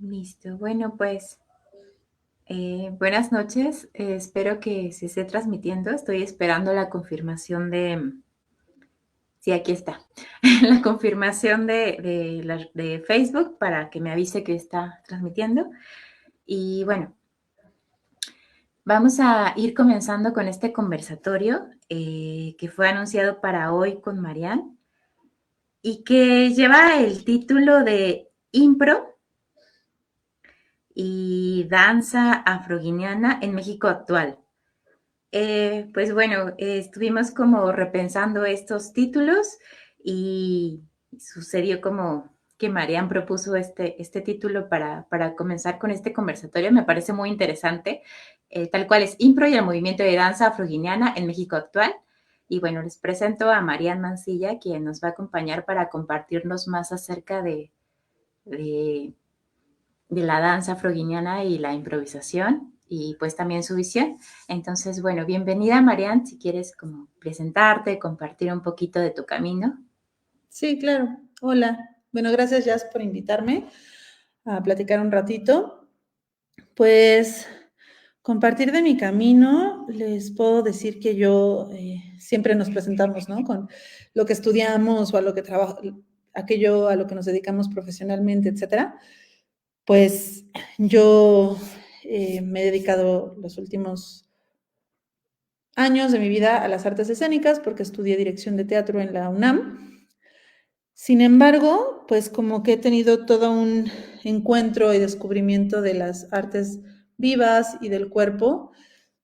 Listo. Bueno, pues buenas noches. Espero que se esté transmitiendo. Estoy esperando la confirmación de... Sí, aquí está. La confirmación de Facebook para que me avise que está transmitiendo. Y bueno, vamos a ir comenzando con este conversatorio que fue anunciado para hoy con Marianne y que lleva el título de Impro y danza afroguineana en México actual. Pues bueno, estuvimos como repensando estos títulos y sucedió como que Marian propuso este título para comenzar con este conversatorio. Me parece muy interesante, tal cual es Impro y el movimiento de danza afroguineana en México actual. Y bueno, les presento a Marian Mancilla, quien nos va a acompañar para compartirnos más acerca de de la danza afroguineana y la improvisación y pues también su visión. Entonces, bueno, bienvenida Marianne, si quieres como presentarte, compartir un poquito de tu camino. Sí, claro. Hola. Bueno, gracias Jazz por invitarme a platicar un ratito. Pues compartir de mi camino, les puedo decir que yo siempre nos presentamos, ¿no? Con lo que estudiamos o a lo que aquello a lo que nos dedicamos profesionalmente, etcétera. Pues yo me he dedicado los últimos años de mi vida a las artes escénicas porque estudié dirección de teatro en la UNAM. Sin embargo, pues como que he tenido todo un encuentro y descubrimiento de las artes vivas y del cuerpo,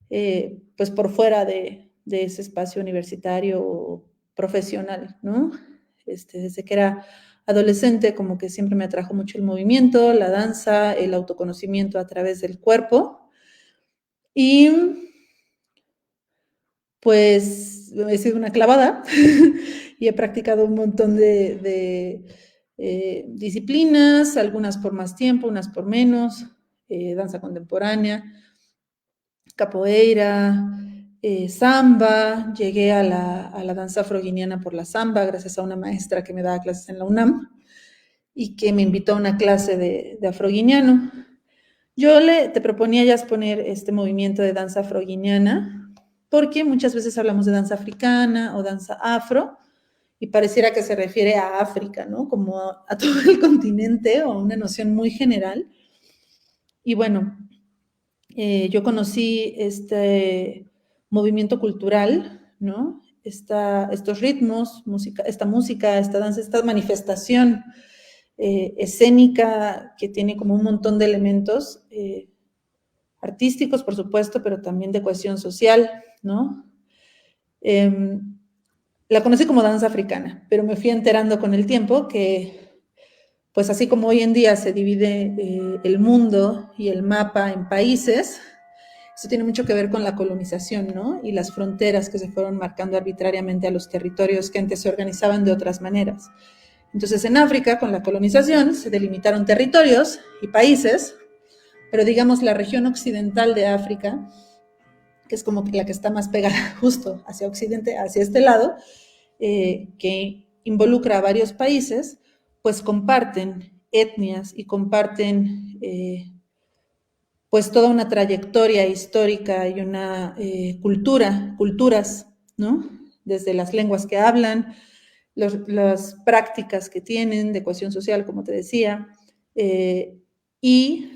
pues por fuera de ese espacio universitario o profesional, ¿no? Desde que era adolescente, como que siempre me atrajo mucho el movimiento, la danza, el autoconocimiento a través del cuerpo. Y pues he sido una clavada y he practicado un montón de disciplinas, algunas por más tiempo, unas por menos, danza contemporánea, capoeira, samba. Llegué a la danza afroguineana por la samba gracias a una maestra que me daba clases en la UNAM y que me invitó a una clase de afroguineano. Yo te proponía ya exponer este movimiento de danza afroguineana porque muchas veces hablamos de danza africana o danza afro y pareciera que se refiere a África, ¿no? Como a todo el continente o una noción muy general. Y bueno, yo conocí este movimiento cultural, ¿no? Estos ritmos, esta música, esta danza, esta manifestación escénica que tiene como un montón de elementos artísticos, por supuesto, pero también de cohesión social, ¿no? La conocí como danza africana, pero me fui enterando con el tiempo que, pues así como hoy en día se divide el mundo y el mapa en países, eso tiene mucho que ver con la colonización, ¿no? Y las fronteras que se fueron marcando arbitrariamente a los territorios que antes se organizaban de otras maneras. Entonces, en África, con la colonización, se delimitaron territorios y países, pero digamos la región occidental de África, que es como la que está más pegada justo hacia Occidente, hacia este lado, que involucra a varios países, pues comparten etnias y comparten pues toda una trayectoria histórica y una culturas, ¿no? Desde las lenguas que hablan, las prácticas que tienen de cohesión social, como te decía, y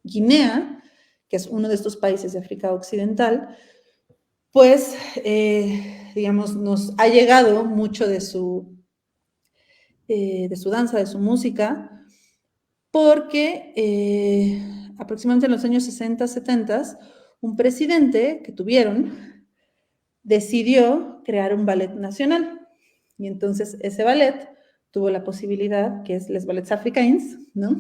Guinea, que es uno de estos países de África Occidental, pues, digamos, nos ha llegado mucho de su danza, de su música, porque aproximadamente en los años 60, 70, un presidente que tuvieron decidió crear un ballet nacional. Y entonces ese ballet tuvo la posibilidad, que es Les Ballets Africains, ¿no?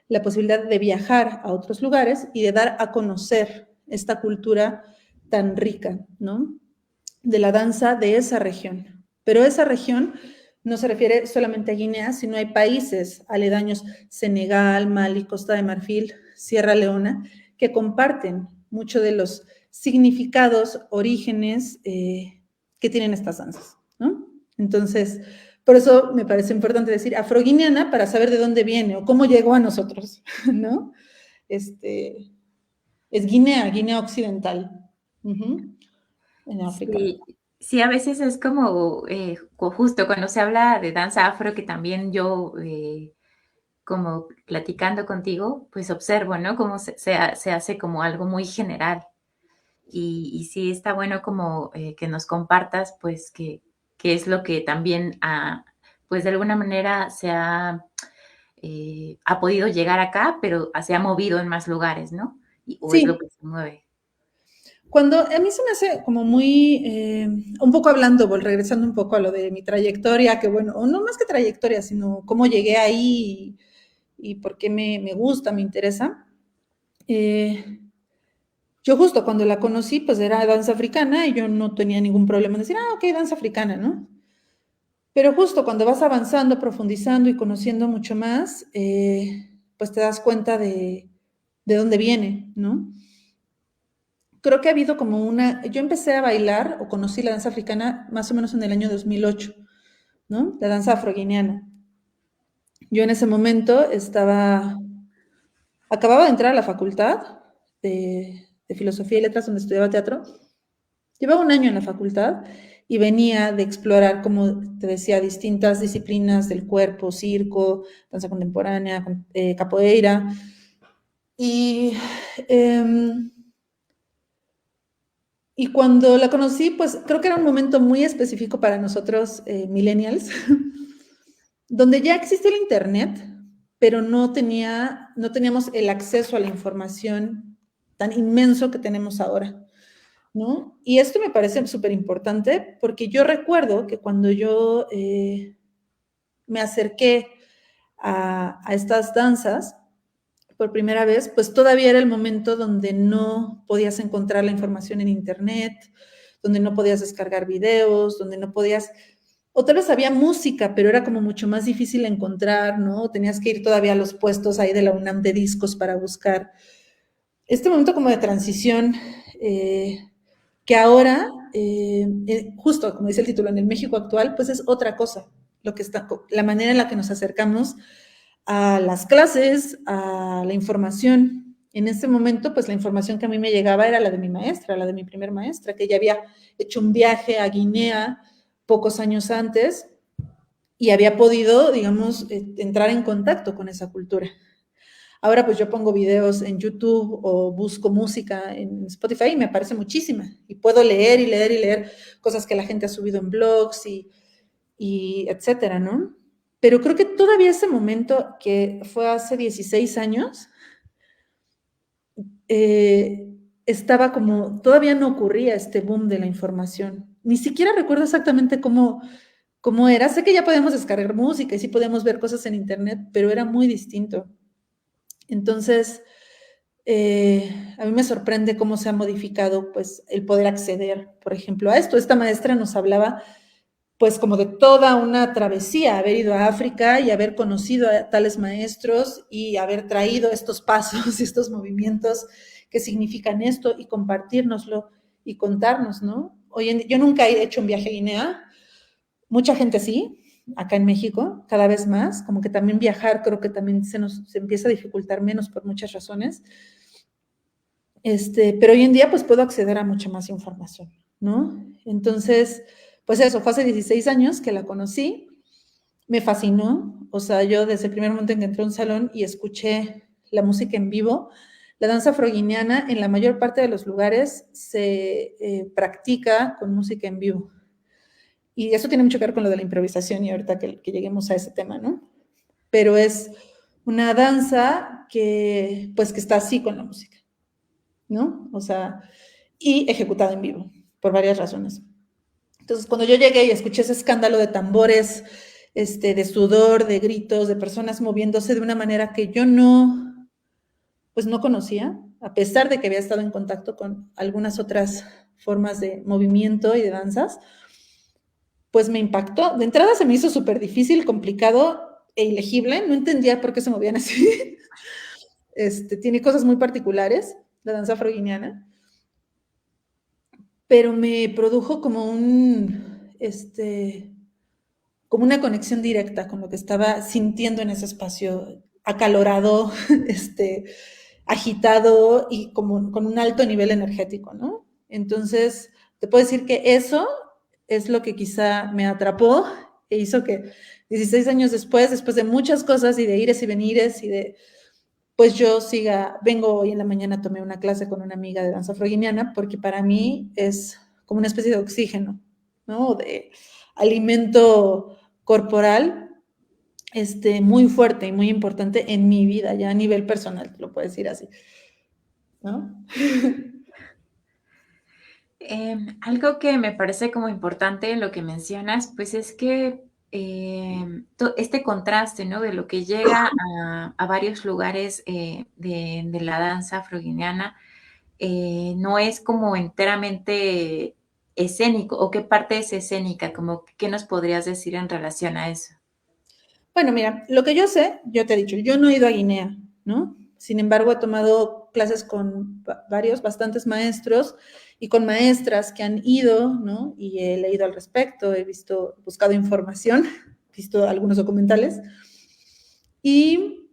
La posibilidad de viajar a otros lugares y de dar a conocer esta cultura tan rica, ¿no? De la danza de esa región. Pero esa región no se refiere solamente a Guinea, sino hay países aledaños, Senegal, Mali, Costa de Marfil, Sierra Leona, que comparten mucho de los significados, orígenes que tienen estas danzas, ¿no? Entonces, Por eso me parece importante decir afroguineana para saber de dónde viene o cómo llegó a nosotros, ¿no? Es Guinea, Guinea Occidental, en África. Sí, sí, a veces es como justo cuando se habla de danza afro, que también yo, como platicando contigo, pues observo, ¿no? Cómo se hace como algo muy general. Y sí está bueno como que nos compartas, pues, qué es lo que también, pues, de alguna manera ha podido llegar acá, pero se ha movido en más lugares, ¿no? O es lo Sí, que se mueve. cuando a mí se me hace como muy, un poco hablando, regresando un poco a lo de mi trayectoria, que bueno, o no más que trayectoria, sino cómo llegué ahí y por qué me gusta, me interesa. Yo justo cuando la conocí, pues era danza africana y yo no tenía ningún problema en decir, ok, danza africana, ¿no? Pero justo cuando vas avanzando, profundizando y conociendo mucho más, pues te das cuenta de dónde viene, ¿no? Creo que ha habido como yo empecé a bailar o conocí la danza africana más o menos en el año 2008, ¿no? La danza afroguineana. Yo en ese momento acababa de entrar a la facultad de Filosofía y Letras donde estudiaba teatro. Llevaba un año en la facultad y venía de explorar, como te decía, distintas disciplinas del cuerpo, circo, danza contemporánea, capoeira. Y, eh, y cuando la conocí, pues creo que era un momento muy específico para nosotros, millennials, donde ya existía el Internet, pero no teníamos el acceso a la información tan inmenso que tenemos ahora, ¿no? Y esto me parece súper importante porque yo recuerdo que cuando yo me acerqué a estas danzas por primera vez, pues todavía era el momento donde no podías encontrar la información en Internet, donde no podías descargar videos, donde no podías, o tal vez había música, pero era como mucho más difícil encontrar, ¿no? Tenías que ir todavía a los puestos ahí de la UNAM de discos para buscar. Este momento como de transición, que ahora, justo como dice el título, en el México actual, pues es otra cosa, la manera en la que nos acercamos a las clases, a la información. En ese momento, pues la información que a mí me llegaba era la de mi maestra, la de mi primer maestra, que ya había hecho un viaje a Guinea pocos años antes y había podido, digamos, entrar en contacto con esa cultura. Ahora pues yo pongo videos en YouTube o busco música en Spotify y me aparece muchísima. Y puedo leer y leer y leer cosas que la gente ha subido en blogs y etcétera, ¿no? Pero creo que todavía ese momento, que fue hace 16 años, estaba como, todavía no ocurría este boom de la información. Ni siquiera recuerdo exactamente cómo era. Sé que ya podemos descargar música y sí podemos ver cosas en internet, pero era muy distinto. Entonces, a mí me sorprende cómo se ha modificado pues el poder acceder, por ejemplo, a esto. Esta maestra nos hablaba pues como de toda una travesía, haber ido a África y haber conocido a tales maestros y haber traído estos pasos y estos movimientos que significan esto y compartirnoslo y contarnos, ¿no? Yo nunca he hecho un viaje a Guinea, mucha gente sí, acá en México, cada vez más, como que también viajar creo que también se empieza a dificultar menos por muchas razones. Pero hoy en día pues puedo acceder a mucha más información, ¿no? Entonces, pues eso, fue hace 16 años que la conocí, me fascinó, o sea, yo desde el primer momento en que entré a un salón y escuché la música en vivo, la danza afroguineana en la mayor parte de los lugares se practica con música en vivo. Y eso tiene mucho que ver con lo de la improvisación y ahorita que lleguemos a ese tema, ¿no? Pero es una danza pues que está así con la música, ¿no? O sea, y ejecutada en vivo, por varias razones. Entonces, cuando yo llegué y escuché ese escándalo de tambores, de sudor, de gritos, de personas moviéndose de una manera que yo pues no conocía, a pesar de que había estado en contacto con algunas otras formas de movimiento y de danzas, pues me impactó. De entrada se me hizo súper difícil, complicado e ilegible. No entendía por qué se movían así. Tiene cosas muy particulares, la danza afroguineana, pero me produjo como como una conexión directa con lo que estaba sintiendo en ese espacio acalorado, agitado y como con un alto nivel energético, ¿no? Entonces, te puedo decir que eso es lo que quizá me atrapó e hizo que 16 años después de muchas cosas y de ires y venires y de, pues yo vengo hoy en la mañana, tomé una clase con una amiga de danza afroguineana, porque para mí es como una especie de oxígeno, ¿no? De alimento corporal, muy fuerte y muy importante en mi vida, ya a nivel personal, te lo puedo decir así, ¿no? Algo que me parece como importante en lo que mencionas, pues es que este contraste, ¿no? De lo que llega a varios lugares de la danza afroguineana, no es como enteramente escénico, o qué parte es escénica, como qué nos podrías decir en relación a eso. Bueno, mira, lo que yo sé, yo te he dicho, yo no he ido a Guinea, ¿no? Sin embargo, he tomado clases con bastantes maestros y con maestras que han ido, ¿no? Y he leído al respecto, buscado información, visto algunos documentales. Y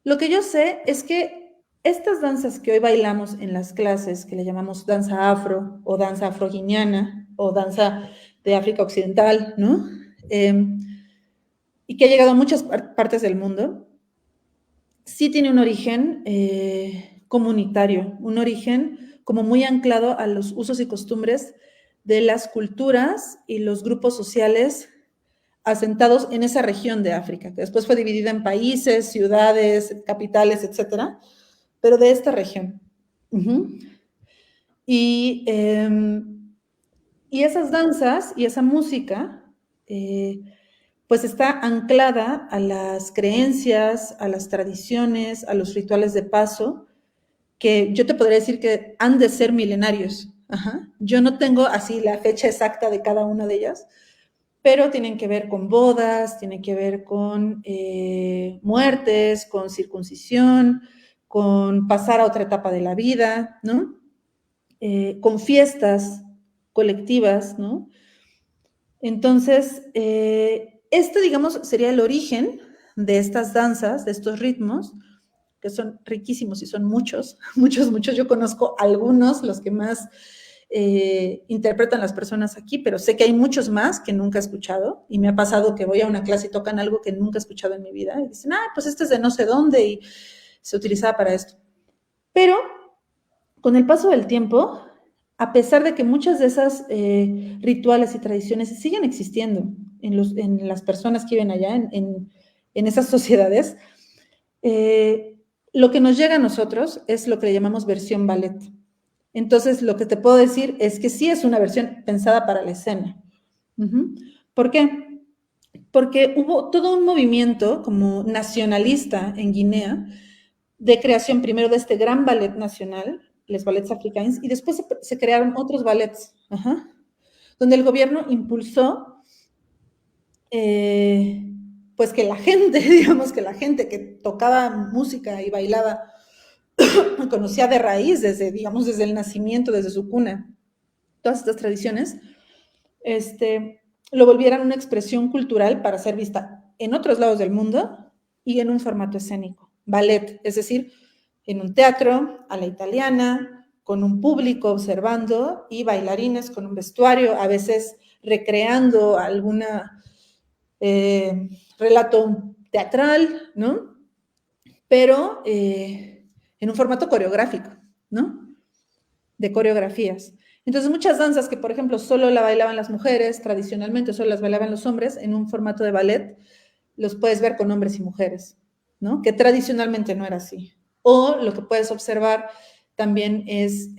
lo que yo sé es que estas danzas que hoy bailamos en las clases, que le llamamos danza afro o danza afroguineana o danza de África Occidental, ¿no? Y que ha llegado a muchas partes del mundo, sí tiene un origen comunitario, un origen como muy anclado a los usos y costumbres de las culturas y los grupos sociales asentados en esa región de África, que después fue dividida en países, ciudades, capitales, etcétera, pero de esta región. Y, y esas danzas y esa música, pues está anclada a las creencias, a las tradiciones, a los rituales de paso, que yo te podría decir que han de ser milenarios. Ajá. Yo no tengo así la fecha exacta de cada una de ellas, pero tienen que ver con bodas, tienen que ver con muertes, con circuncisión, con pasar a otra etapa de la vida, ¿no? Con fiestas colectivas, ¿no? Entonces, este, digamos, sería el origen de estas danzas, de estos ritmos, que son riquísimos y son muchos, muchos, muchos. Yo conozco algunos, los que más interpretan las personas aquí, pero sé que hay muchos más que nunca he escuchado y me ha pasado que voy a una clase y tocan algo que nunca he escuchado en mi vida y dicen, pues este es de no sé dónde y se utilizaba para esto. Pero con el paso del tiempo, a pesar de que muchas de esas rituales y tradiciones siguen existiendo en las personas que viven allá, en esas sociedades, lo que nos llega a nosotros es lo que le llamamos versión ballet. Entonces, lo que te puedo decir es que sí es una versión pensada para la escena. ¿Por qué? Porque hubo todo un movimiento como nacionalista en Guinea de creación primero de este gran ballet nacional, los ballets africains, y después se crearon otros ballets, donde el gobierno impulsó pues que la gente, digamos que la gente que tocaba música y bailaba conocía de raíz digamos, desde el nacimiento, desde su cuna, todas estas tradiciones, lo volvieran una expresión cultural para ser vista en otros lados del mundo y en un formato escénico, ballet, es decir, en un teatro a la italiana, con un público observando y bailarines con un vestuario, a veces recreando alguna relato teatral, ¿no? Pero en un formato coreográfico, ¿no? De coreografías. Entonces, muchas danzas que, por ejemplo, solo la bailaban las mujeres, tradicionalmente solo las bailaban los hombres, en un formato de ballet, los puedes ver con hombres y mujeres, ¿no? Que tradicionalmente no era así. O lo que puedes observar también es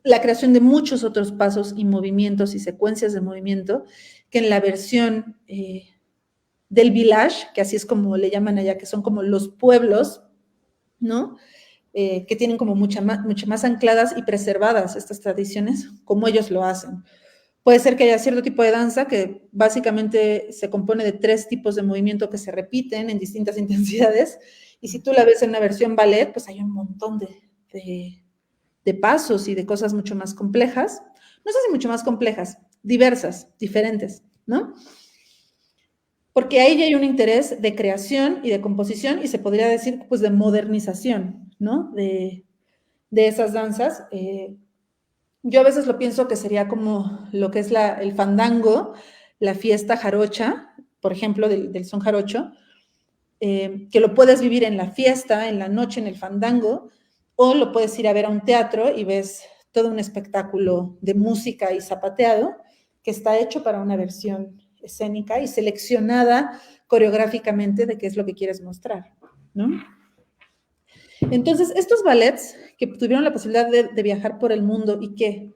la creación de muchos otros pasos y movimientos y secuencias de movimiento que en la versión del village, que así es como le llaman allá, que son como los pueblos, ¿no? Que tienen como mucho más ancladas y preservadas estas tradiciones, como ellos lo hacen. Puede ser que haya cierto tipo de danza que básicamente se compone de 3 tipos de movimiento que se repiten en distintas intensidades, y si tú la ves en una versión ballet, pues hay un montón de pasos y de cosas mucho más complejas. No sé si mucho más complejas, diversas, diferentes, ¿no? Porque ahí ya hay un interés de creación y de composición y se podría decir, pues, de modernización, ¿no? De esas danzas. Yo a veces lo pienso que sería como lo que es el fandango, la fiesta jarocha, por ejemplo, del son jarocho, que lo puedes vivir en la fiesta, en la noche, en el fandango, o lo puedes ir a ver a un teatro y ves todo un espectáculo de música y zapateado que está hecho para una versión escénica y seleccionada coreográficamente de qué es lo que quieres mostrar, ¿no? Entonces, estos ballets que tuvieron la posibilidad de viajar por el mundo y que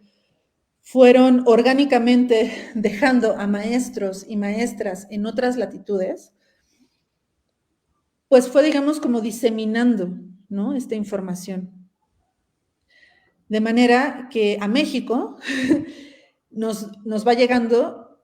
fueron orgánicamente dejando a maestros y maestras en otras latitudes, pues fue, digamos, como diseminando, ¿no? Esta información. De manera que a México nos va llegando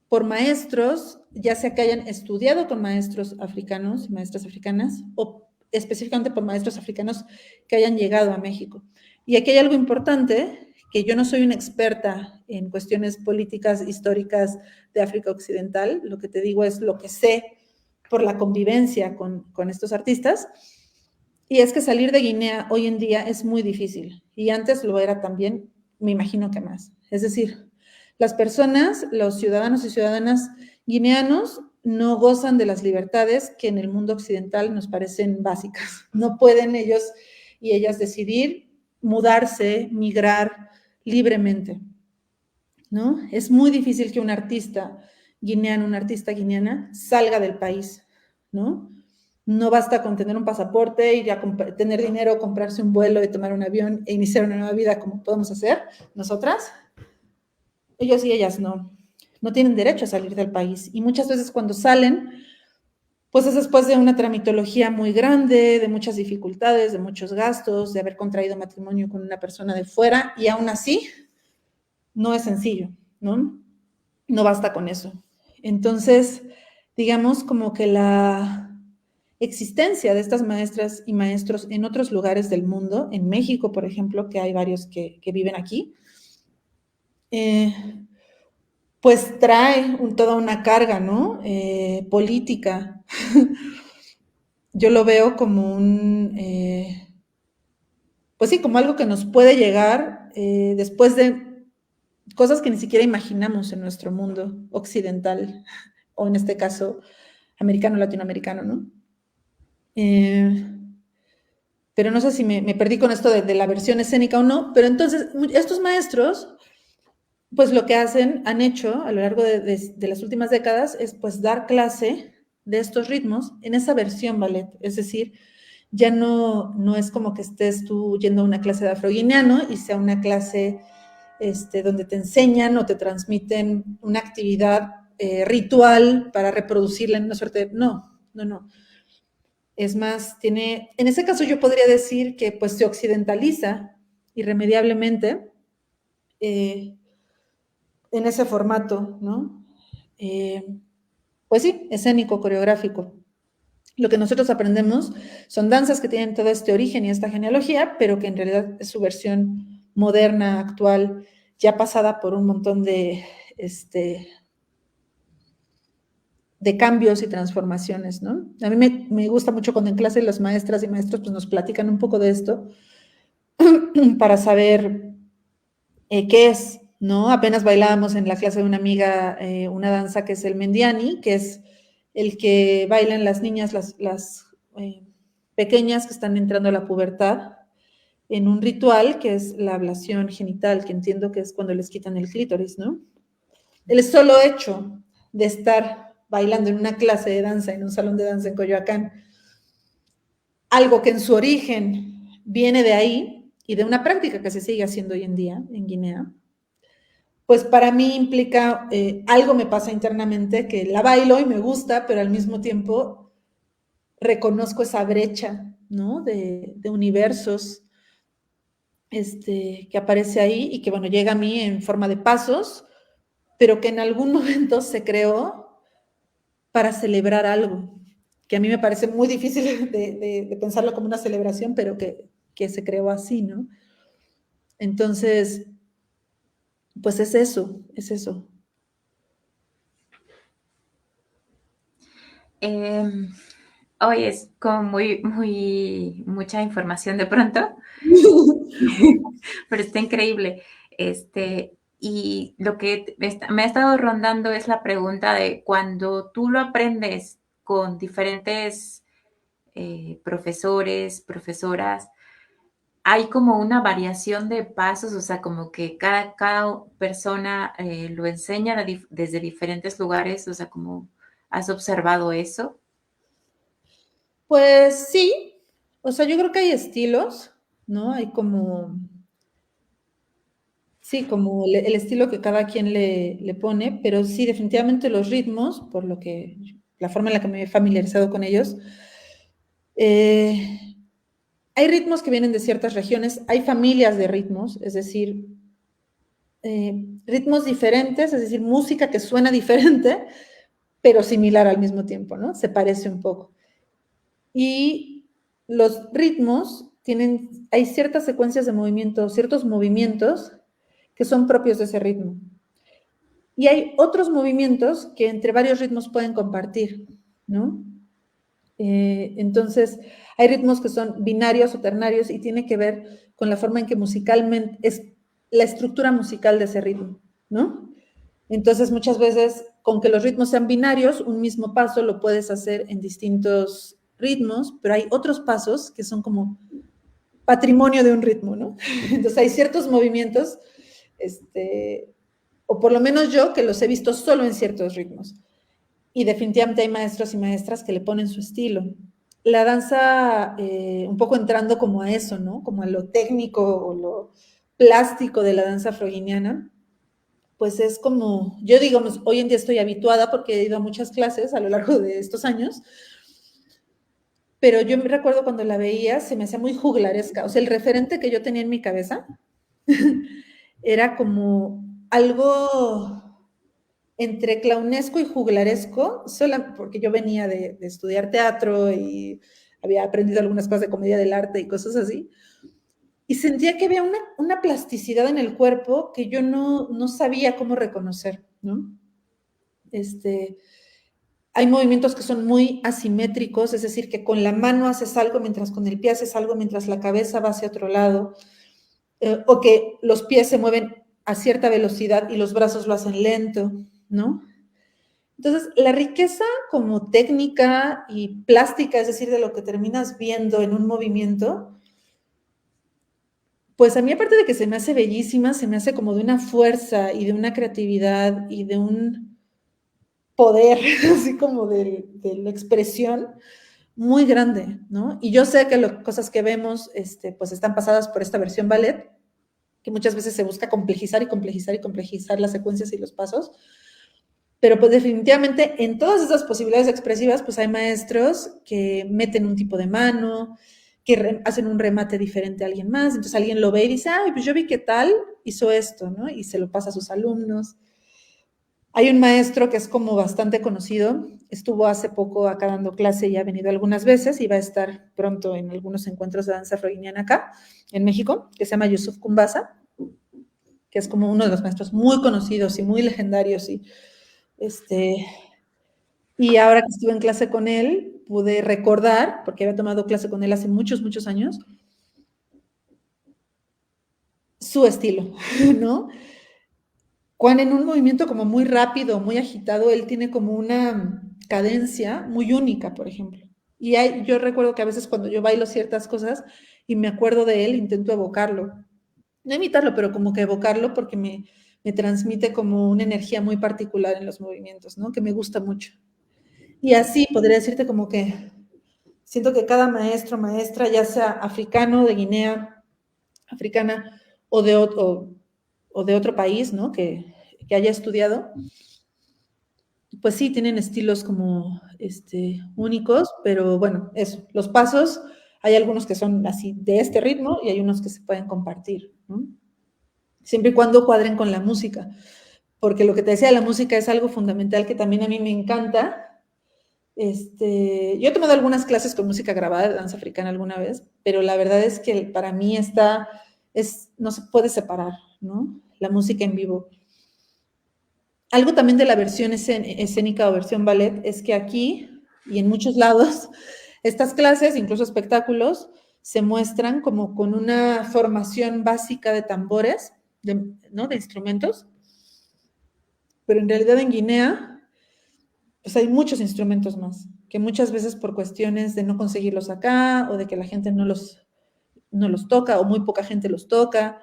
por maestros, ya sea que hayan estudiado con maestros africanos y maestras africanas, o específicamente por maestros africanos que hayan llegado a México. Y aquí hay algo importante, que yo no soy una experta en cuestiones políticas, históricas de África Occidental, lo que te digo es lo que sé por la convivencia con estos artistas, y es que salir de Guinea hoy en día es muy difícil, y antes lo era también, me imagino que más. Es decir, las personas, los ciudadanos y ciudadanas guineanos no gozan de las libertades que en el mundo occidental nos parecen básicas. No pueden ellos y ellas decidir mudarse, migrar libremente, ¿no? Es muy difícil que un artista guineano, una artista guineana salga del país, ¿no? No basta con tener un pasaporte, ir a tener dinero, comprarse un vuelo y tomar un avión e iniciar una nueva vida como podemos hacer nosotras. Ellos y ellas no tienen derecho a salir del país. Y muchas veces cuando salen, pues es después de una tramitología muy grande, de muchas dificultades, de muchos gastos, de haber contraído matrimonio con una persona de fuera, y aún así no es sencillo, ¿no? No basta con eso. Entonces, digamos como que la existencia de estas maestras y maestros en otros lugares del mundo, en México, por ejemplo, que hay varios que viven aquí, pues trae toda una carga, ¿no? Política. Yo lo veo como pues sí, como algo que nos puede llegar después de cosas que ni siquiera imaginamos en nuestro mundo occidental, o en este caso, americano, latinoamericano, ¿no? Pero no sé si me perdí con esto de la versión escénica o no, pero entonces estos maestros, pues lo que han hecho a lo largo de las últimas décadas es pues dar clase de estos ritmos en esa versión ballet, es decir, ya no es como que estés tú yendo a una clase de afroguineano y sea una clase donde te enseñan o te transmiten una actividad ritual para reproducirla en una suerte de... No. Es más, en ese caso yo podría decir que pues se occidentaliza irremediablemente en ese formato, ¿no? Pues sí, escénico, coreográfico. Lo que nosotros aprendemos son danzas que tienen todo este origen y esta genealogía, pero que en realidad es su versión moderna, actual, ya pasada por un montón de cambios y transformaciones, ¿no? A mí me gusta mucho cuando en clase las maestras y maestros pues, nos platican un poco de esto para saber qué es, ¿no? Apenas bailábamos en la clase de una amiga una danza que es el mendiani, que es el que bailan las niñas, las pequeñas que están entrando a la pubertad, en un ritual que es la ablación genital, que entiendo que es cuando les quitan el clítoris, ¿no? El solo hecho de estar bailando en una clase de danza, en un salón de danza en Coyoacán, algo que en su origen viene de ahí y de una práctica que se sigue haciendo hoy en día en Guinea, pues para mí implica, algo me pasa internamente que la bailo y me gusta, pero al mismo tiempo reconozco esa brecha, ¿no? De universos que aparece ahí y que, bueno, llega a mí en forma de pasos, pero que en algún momento se creó para celebrar algo, que a mí me parece muy difícil de pensarlo como una celebración, pero que se creó así, ¿no? Entonces, pues es eso, es eso. Hoy es como mucha información de pronto, pero está increíble. Y lo que me ha estado rondando es la pregunta de cuando tú lo aprendes con diferentes profesores, profesoras, hay como una variación de pasos, o sea, como que cada persona lo enseña desde diferentes lugares, o sea, como has observado eso. Pues sí, o sea, yo creo que hay estilos, ¿no? Hay como, sí, como el estilo que cada quien le pone, pero sí, definitivamente los ritmos, por lo que, la forma en la que me he familiarizado con ellos, eh, hay ritmos que vienen de ciertas regiones, hay familias de ritmos, es decir, ritmos diferentes, es decir, música que suena diferente, pero similar al mismo tiempo, ¿no? Se parece un poco. Y los ritmos tienen, hay ciertas secuencias de movimiento, ciertos movimientos que son propios de ese ritmo. Y hay otros movimientos que entre varios ritmos pueden compartir, ¿no? Entonces, hay ritmos que son binarios o ternarios y tiene que ver con la forma en que musicalmente es la estructura musical de ese ritmo, ¿no? Entonces, muchas veces, con que los ritmos sean binarios, un mismo paso lo puedes hacer en distintos ritmos, pero hay otros pasos que son como patrimonio de un ritmo, ¿no? Entonces, hay ciertos movimientos, o por lo menos yo, que los he visto solo en ciertos ritmos. Y definitivamente hay maestros y maestras que le ponen su estilo. La danza, un poco entrando como a eso, ¿no? Como a lo técnico o lo plástico de la danza freudiana, pues es como, yo digo, hoy en día estoy habituada porque he ido a muchas clases a lo largo de estos años, pero yo me recuerdo cuando la veía, se me hacía muy juglaresca, o sea, el referente que yo tenía en mi cabeza era como algo entre clownesco y juglaresco, solo porque yo venía de estudiar teatro y había aprendido algunas cosas de comedia del arte y cosas así, y sentía que había una plasticidad en el cuerpo que yo no sabía cómo reconocer, ¿no? Este, hay movimientos que son muy asimétricos, es decir, que con la mano haces algo mientras con el pie haces algo, mientras la cabeza va hacia otro lado, o que los pies se mueven a cierta velocidad y los brazos lo hacen lento, ¿no? Entonces, la riqueza como técnica y plástica, es decir, de lo que terminas viendo en un movimiento, pues a mí aparte de que se me hace bellísima, se me hace como de una fuerza y de una creatividad y de un poder, así como de la expresión muy grande, ¿no? Y yo sé que las cosas que vemos, pues están pasadas por esta versión ballet, que muchas veces se busca complejizar y complejizar y complejizar las secuencias y los pasos, pero pues definitivamente en todas esas posibilidades expresivas, pues hay maestros que meten un tipo de mano, que hacen un remate diferente a alguien más, entonces alguien lo ve y dice, ay, pues yo vi que tal hizo esto, ¿no? Y se lo pasa a sus alumnos. Hay un maestro que es como bastante conocido, estuvo hace poco acá dando clase y ha venido algunas veces y va a estar pronto en algunos encuentros de danza freudiana acá, en México, que se llama Yusuf Kumbasa, que es como uno de los maestros muy conocidos y muy legendarios este, y ahora que estuve en clase con él, pude recordar, porque había tomado clase con él hace muchos, muchos años, su estilo, ¿no? Cuando en un movimiento como muy rápido, muy agitado, él tiene como una cadencia muy única, por ejemplo. Y yo recuerdo que a veces cuando yo bailo ciertas cosas y me acuerdo de él, intento evocarlo. No imitarlo, pero como que evocarlo porque me transmite como una energía muy particular en los movimientos, ¿no? Que me gusta mucho. Y así podría decirte como que siento que cada maestro, maestra, ya sea africano, de Guinea, africana o de otro país, ¿no? Que haya estudiado, pues sí, tienen estilos como únicos, pero bueno, eso, los pasos, hay algunos que son así de este ritmo y hay unos que se pueden compartir, ¿no? Siempre y cuando cuadren con la música, porque lo que te decía, la música es algo fundamental que también a mí me encanta. Yo he tomado algunas clases con música grabada de danza africana alguna vez, pero la verdad es que para mí no se puede separar, ¿no? la música en vivo. Algo también de la versión escénica o versión ballet es que aquí y en muchos lados estas clases, incluso espectáculos, se muestran como con una formación básica de tambores, ¿no? De instrumentos, pero en realidad en Guinea pues hay muchos instrumentos más, que muchas veces por cuestiones de no conseguirlos acá o de que la gente no los toca o muy poca gente los toca,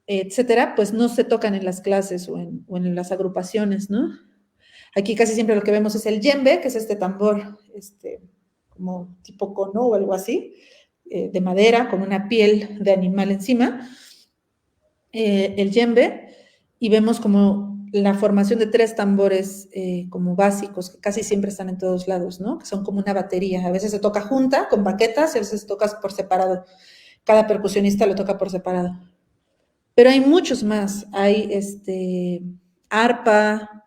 etcétera, pues no se tocan en las clases o en las agrupaciones, ¿no? Aquí casi siempre lo que vemos es el djembe, que es este tambor, como tipo cono o algo así, de madera, con una piel de animal encima, el djembe, y vemos como la formación de 3 tambores como básicos, que casi siempre están en todos lados, ¿no? Que son como una batería. A veces se toca junta, con baquetas, y a veces se toca por separado. Cada percusionista lo toca por separado. Pero hay muchos más. Hay arpa,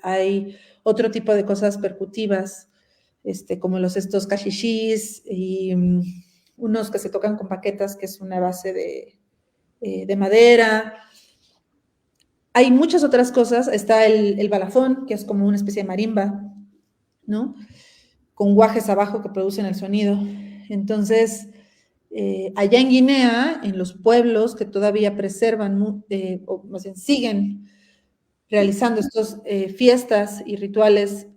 hay otro tipo de cosas percutivas, como estos cachishis y unos que se tocan con baquetas, que es una base de madera. Hay muchas otras cosas. Está el balafón, que es como una especie de marimba, ¿no? Con guajes abajo que producen el sonido. Entonces, allá en Guinea, en los pueblos que todavía preservan, o más bien siguen realizando estas fiestas y rituales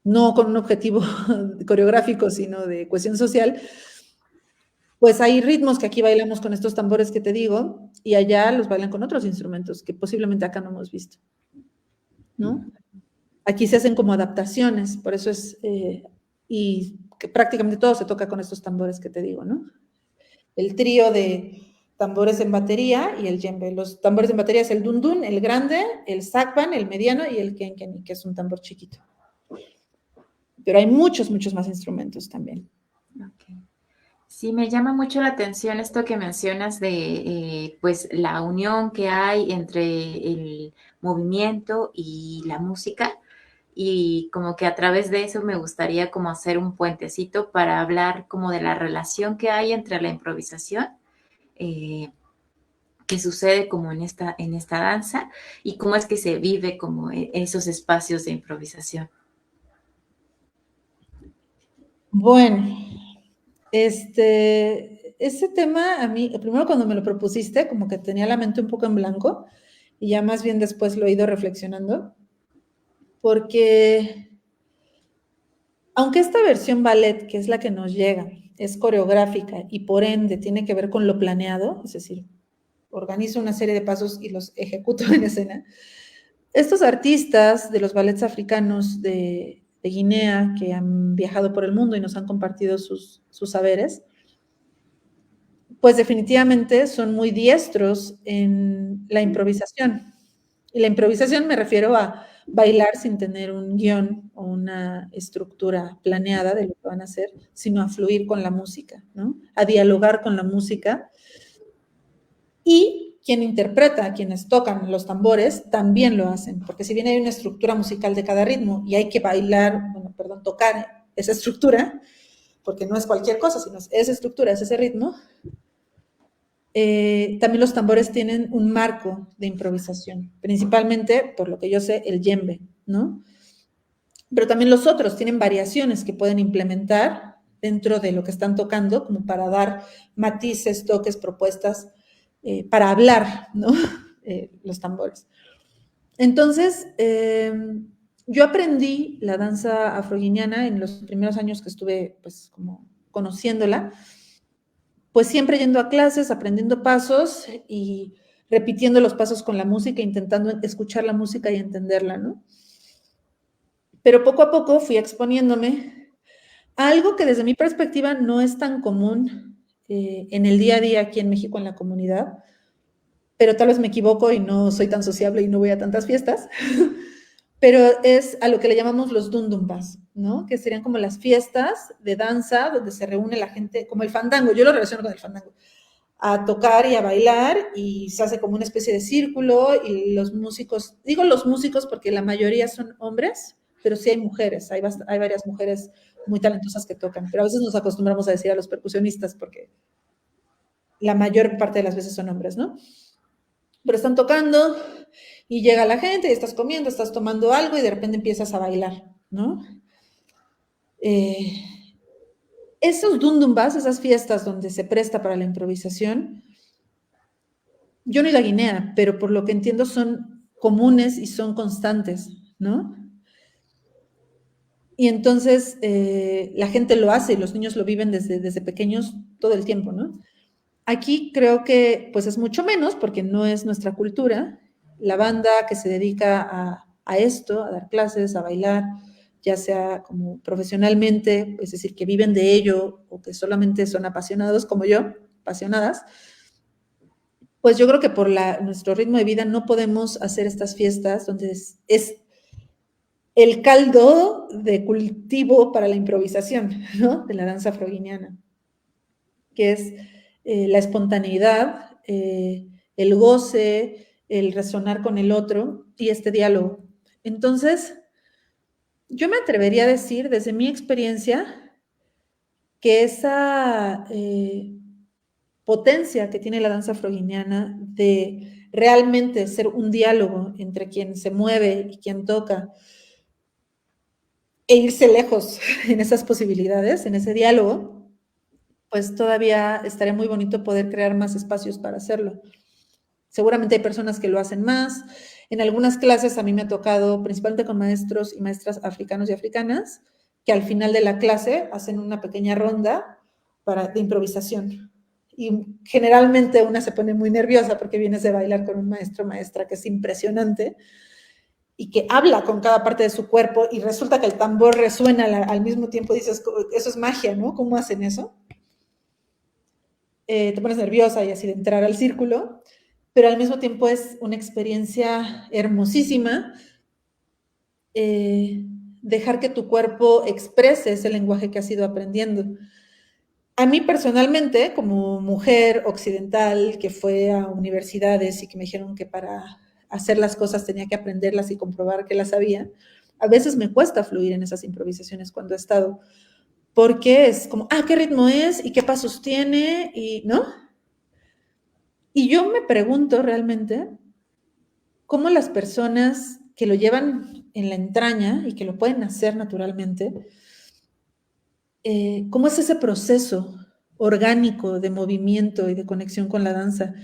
no con un objetivo coreográfico, sino de cohesión social, pues hay ritmos que aquí bailamos con estos tambores que te digo, y allá los bailan con otros instrumentos que posiblemente acá no hemos visto, ¿no? Aquí se hacen como adaptaciones, por eso y que prácticamente todo se toca con estos tambores que te digo, ¿no? El trío de tambores en batería y el djembe. Los tambores en batería es el dundun, el grande, el sakban, el mediano y el kenkeni, que es un tambor chiquito. Pero hay muchos, muchos más instrumentos también. Okay. Sí, me llama mucho la atención esto que mencionas de pues la unión que hay entre el movimiento y la música y como que a través de eso me gustaría como hacer un puentecito para hablar como de la relación que hay entre la improvisación eh, que sucede como en esta danza y cómo es que se vive como esos espacios de improvisación. Bueno, ese tema a mí, primero cuando me lo propusiste, como que tenía la mente un poco en blanco y ya más bien después lo he ido reflexionando, porque aunque esta versión ballet, que es la que nos llega, es coreográfica y por ende tiene que ver con lo planeado, es decir, organizo una serie de pasos y los ejecuto en escena, estos artistas de los ballets africanos de Guinea que han viajado por el mundo y nos han compartido sus saberes, pues definitivamente son muy diestros en la improvisación. Y la improvisación me refiero a bailar sin tener un guión o una estructura planeada de lo que van a hacer, sino a fluir con la música, ¿no? A dialogar con la música. Y quien interpreta, quienes tocan los tambores, también lo hacen, porque si bien hay una estructura musical de cada ritmo y hay que bailar, bueno, perdón, tocar esa estructura, porque no es cualquier cosa, sino es esa estructura, es ese ritmo, también los tambores tienen un marco de improvisación, principalmente, por lo que yo sé, el djembe, ¿no? Pero también los otros tienen variaciones que pueden implementar dentro de lo que están tocando, como para dar matices, toques, propuestas, para hablar, ¿no? Los tambores. Entonces, yo aprendí la danza afroguineana en los primeros años que estuve, pues, como conociéndola, pues siempre yendo a clases, aprendiendo pasos y repitiendo los pasos con la música, intentando escuchar la música y entenderla, ¿no? Pero poco a poco fui exponiéndome a algo que desde mi perspectiva no es tan común en el día a día aquí en México, en la comunidad, pero tal vez me equivoco y no soy tan sociable y no voy a tantas fiestas, pero es a lo que le llamamos los dundumpas, ¿no? Que serían como las fiestas de danza donde se reúne la gente, como el fandango, yo lo relaciono con el fandango, a tocar y a bailar y se hace como una especie de círculo y los músicos, digo los músicos porque la mayoría son hombres, pero sí hay mujeres, hay varias mujeres muy talentosas que tocan, pero a veces nos acostumbramos a decir a los percusionistas porque la mayor parte de las veces son hombres, ¿no? Pero están tocando y llega la gente y estás comiendo, estás tomando algo y de repente empiezas a bailar, ¿no? Esos dundumbas, esas fiestas donde se presta para la improvisación, yo no he ido a Guinea, pero por lo que entiendo son comunes y son constantes, ¿no? Y entonces la gente lo hace y los niños lo viven desde pequeños todo el tiempo, ¿no? Aquí creo que pues es mucho menos porque no es nuestra cultura. La banda que se dedica a esto, a dar clases, a bailar, ya sea como profesionalmente, es decir, que viven de ello o que solamente son apasionados como yo, apasionadas, pues yo creo que por nuestro ritmo de vida no podemos hacer estas fiestas donde es el caldo de cultivo para la improvisación, ¿no? De la danza afroguineana, que es la espontaneidad, el goce, el resonar con el otro y este diálogo. Entonces, yo me atrevería a decir, desde mi experiencia, que esa potencia que tiene la danza afroguineana de realmente ser un diálogo entre quien se mueve y quien toca, e irse lejos en esas posibilidades, en ese diálogo, pues todavía estaría muy bonito poder crear más espacios para hacerlo. Seguramente hay personas que lo hacen más. En algunas clases a mí me ha tocado, principalmente con maestros y maestras africanos y africanas, que al final de la clase hacen una pequeña ronda de improvisación. Y generalmente una se pone muy nerviosa porque vienes de bailar con un maestro o maestra que es impresionante y que habla con cada parte de su cuerpo y resulta que el tambor resuena al mismo tiempo. Dices, eso es magia, ¿no? ¿Cómo hacen eso? Te pones nerviosa y así de entrar al círculo, pero al mismo tiempo es una experiencia hermosísima dejar que tu cuerpo exprese ese lenguaje que has ido aprendiendo. A mí personalmente, como mujer occidental que fue a universidades y que me dijeron que para hacer las cosas tenía que aprenderlas y comprobar que las sabía, a veces me cuesta fluir en esas improvisaciones cuando he estado, porque es como, ¿qué ritmo es? ¿Y qué pasos tiene? Y, ¿no? Y yo me pregunto realmente cómo las personas que lo llevan en la entraña y que lo pueden hacer naturalmente, cómo es ese proceso orgánico de movimiento y de conexión con la danza.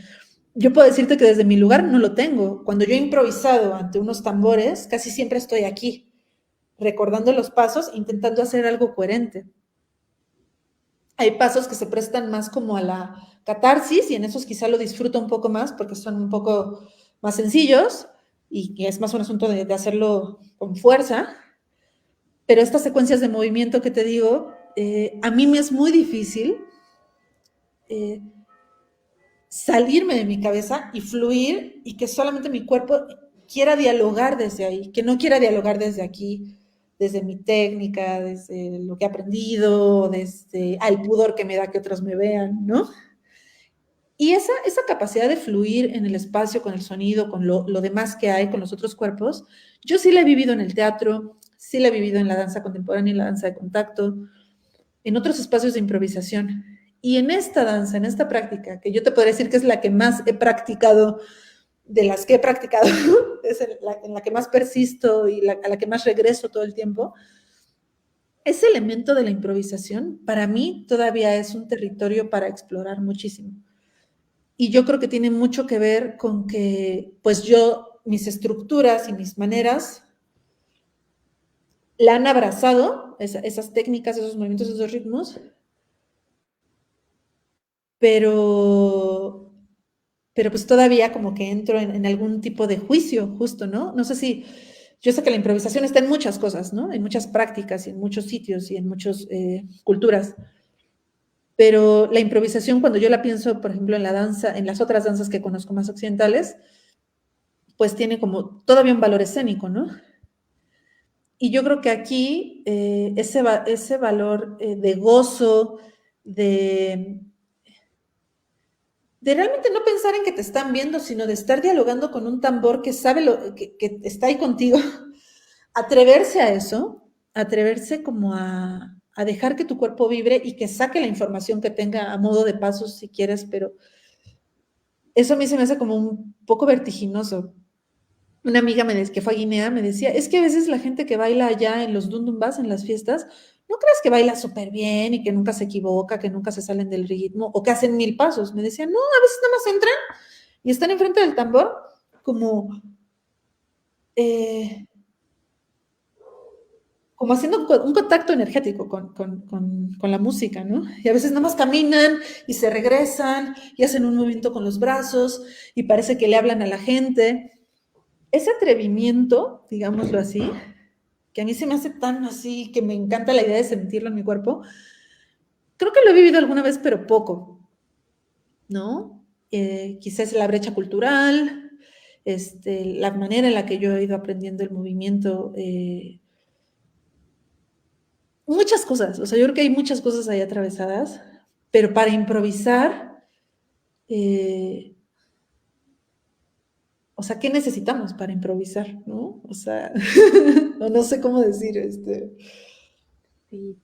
Yo puedo decirte que desde mi lugar no lo tengo. Cuando yo he improvisado ante unos tambores, casi siempre estoy aquí, recordando los pasos, intentando hacer algo coherente. Hay pasos que se prestan más como a la catarsis y en esos quizá lo disfruto un poco más porque son un poco más sencillos y que es más un asunto de hacerlo con fuerza. Pero estas secuencias de movimiento que te digo, a mí me es muy difícil salirme de mi cabeza y fluir y que solamente mi cuerpo quiera dialogar desde ahí, que no quiera dialogar desde aquí, desde mi técnica, desde lo que he aprendido, desde el pudor que me da que otros me vean, ¿no? Y esa capacidad de fluir en el espacio, con el sonido, con lo demás que hay, con los otros cuerpos, yo sí la he vivido en el teatro, sí la he vivido en la danza contemporánea y la danza de contacto, en otros espacios de improvisación. Y en esta danza, en esta práctica, que yo te podría decir que es la que más he practicado, de las que he practicado, es en la que más persisto y a la que más regreso todo el tiempo, ese elemento de la improvisación para mí todavía es un territorio para explorar muchísimo. Y yo creo que tiene mucho que ver con que, pues yo, mis estructuras y mis maneras la han abrazado, esas técnicas, esos movimientos, esos ritmos, pero pues todavía como que entro en algún tipo de juicio, justo, ¿no? No sé si, yo sé que la improvisación está en muchas cosas, ¿no? En muchas prácticas y en muchos sitios y en muchas culturas, pero la improvisación cuando yo la pienso, por ejemplo, en la danza, en las otras danzas que conozco más occidentales, pues tiene como todavía un valor escénico, ¿no? Y yo creo que aquí ese valor de gozo, de realmente no pensar en que te están viendo, sino de estar dialogando con un tambor que sabe que está ahí contigo, atreverse a eso, atreverse como a a dejar que tu cuerpo vibre y que saque la información que tenga a modo de pasos si quieres, pero eso a mí se me hace como un poco vertiginoso. Una amiga que fue a Guinea me decía, es que a veces la gente que baila allá en los dundumbas, en las fiestas, no crees que baila súper bien y que nunca se equivoca, que nunca se salen del ritmo o que hacen 1000 pasos. Me decía, no, a veces nada más entran y están enfrente del tambor como, eh, como haciendo un contacto energético con la música, ¿no? Y a veces nada más caminan y se regresan y hacen un movimiento con los brazos y parece que le hablan a la gente. Ese atrevimiento, digámoslo así, que a mí se me hace tan así, que me encanta la idea de sentirlo en mi cuerpo, creo que lo he vivido alguna vez, pero poco, ¿no? Quizás la brecha cultural, la manera en la que yo he ido aprendiendo el movimiento, muchas cosas, o sea, yo creo que hay muchas cosas ahí atravesadas, pero para improvisar, eh, o sea, ¿qué necesitamos para improvisar, no? O sea, no sé cómo decir, Sí.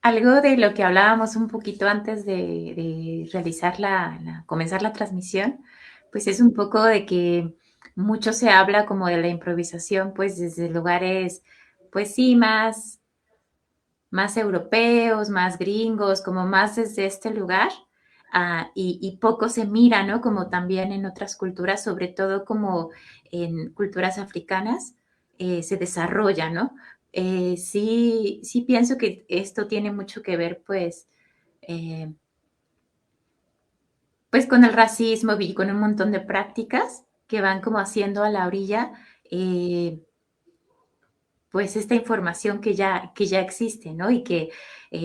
Algo de lo que hablábamos un poquito antes de realizar comenzar la transmisión, pues es un poco de que mucho se habla como de la improvisación, pues desde lugares, pues sí, más europeos, más gringos, como más desde este lugar, y poco se mira, ¿no? Como también en otras culturas, sobre todo como en culturas africanas, se desarrolla, ¿no? Sí pienso que esto tiene mucho que ver, eh, pues con el racismo y con un montón de prácticas que van como haciendo a la orilla, eh, pues esta información que ya existe, ¿no? Y que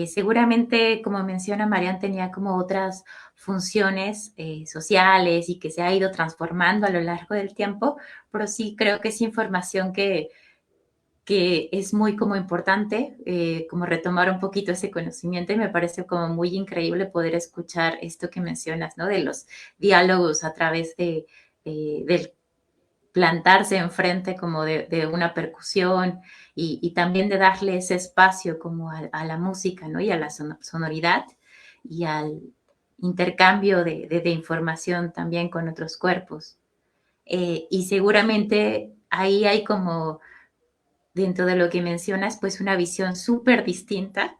seguramente, como menciona Marian, tenía como otras funciones sociales y que se ha ido transformando a lo largo del tiempo, pero sí creo que es información que es muy como importante, como retomar un poquito ese conocimiento y me parece como muy increíble poder escuchar esto que mencionas, ¿no? De los diálogos a través del plantarse enfrente como de una percusión y también de darle ese espacio como a la música, ¿no? Y a la sonoridad y al intercambio de información también con otros cuerpos. Y seguramente ahí hay como, dentro de lo que mencionas, pues una visión súper distinta